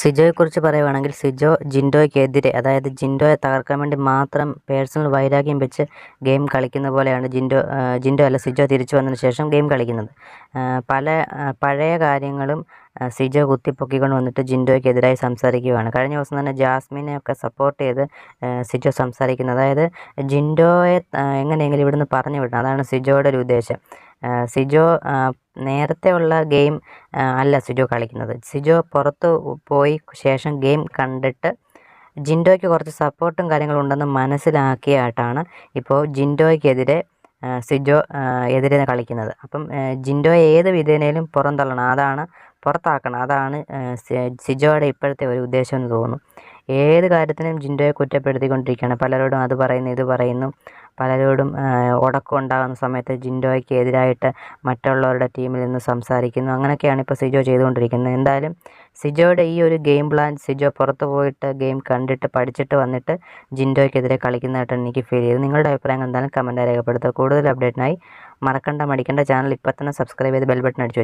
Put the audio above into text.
സിജോയെക്കുറിച്ച് പറയുവാണെങ്കിൽ സിജോ ജിൻഡോയ്ക്കെതിരെ, അതായത് ജിൻഡോയെ തകർക്കാൻ വേണ്ടി മാത്രം പേഴ്സണൽ വൈരാഗ്യം വെച്ച് ഗെയിം കളിക്കുന്ന പോലെയാണ് ജിൻഡോ അല്ല സിജോ തിരിച്ചു വന്നതിന് ശേഷം ഗെയിം കളിക്കുന്നത്. പഴയ കാര്യങ്ങളും സിജോ കുത്തിപ്പൊക്കിക്കൊണ്ട് വന്നിട്ട് ജിൻഡോയ്ക്കെതിരായി സംസാരിക്കുകയാണ്. കഴിഞ്ഞ ദിവസം തന്നെ ജാസ്മിനെയൊക്കെ സപ്പോർട്ട് ചെയ്ത് സിജോ സംസാരിക്കുന്നത്, അതായത് ജിൻഡോയെ എങ്ങനെയെങ്കിലും ഇവിടുന്ന് പറഞ്ഞു വിടണം, അതാണ് സിജോയുടെ ഒരു ഉദ്ദേശം. സിജോ നേരത്തെ ഉള്ള ഗെയിം അല്ല സിജോ കളിക്കുന്നത്. സിജോ പുറത്ത് പോയി ശേഷം ഗെയിം കണ്ടിട്ട് ജിൻഡോയ്ക്ക് കുറച്ച് സപ്പോർട്ടും കാര്യങ്ങളും ഉണ്ടെന്ന് മനസ്സിലാക്കിയായിട്ടാണ് ഇപ്പോൾ ജിൻഡോയ്ക്കെതിരെ സിജോ എതിരെ കളിക്കുന്നത്. അപ്പം ജിൻഡോയെ ഏത് വിധേനയിലും പുറത്താക്കണം, അതാണ് സിജോയുടെ ഇപ്പോഴത്തെ ഒരു ഉദ്ദേശം എന്ന് തോന്നുന്നു. ഏത് കാര്യത്തിനും ജിൻഡോയെ കുറ്റപ്പെടുത്തിക്കൊണ്ടിരിക്കുകയാണ്. പലരോടും അത് പറയുന്നു ഇത് പറയുന്നു, പലരോടും ഉടക്കമുണ്ടാകുന്ന സമയത്ത് ജിൻഡോയ്ക്ക് എതിരായിട്ട് മറ്റുള്ളവരുടെ ടീമിൽ നിന്ന് സംസാരിക്കുന്നു. അങ്ങനെയൊക്കെയാണ് ഇപ്പോൾ സിജോ ചെയ്തുകൊണ്ടിരിക്കുന്നത്. എന്തായാലും സിജോയുടെ ഈ ഒരു ഗെയിം പ്ലാൻ സിജോ പുറത്ത് പോയിട്ട് ഗെയിം കണ്ടിട്ട് പഠിച്ചിട്ട് വന്നിട്ട് ജിൻഡോയ്ക്കെതിരെ കളിക്കുന്നതായിട്ടാണ് എനിക്ക് ഫീൽ ചെയ്തത്. നിങ്ങളുടെ അഭിപ്രായം എന്തായാലും കമൻറ്റായി രേഖപ്പെടുത്തുക. കൂടുതൽ അപ്ഡേറ്റിനായി മടിക്കേണ്ട ചാനൽ ഇപ്പോൾ തന്നെ സബ്സ്ക്രൈബ് ചെയ്ത് ബെൽ ബട്ടൺ അടിച്ചു വെച്ചു.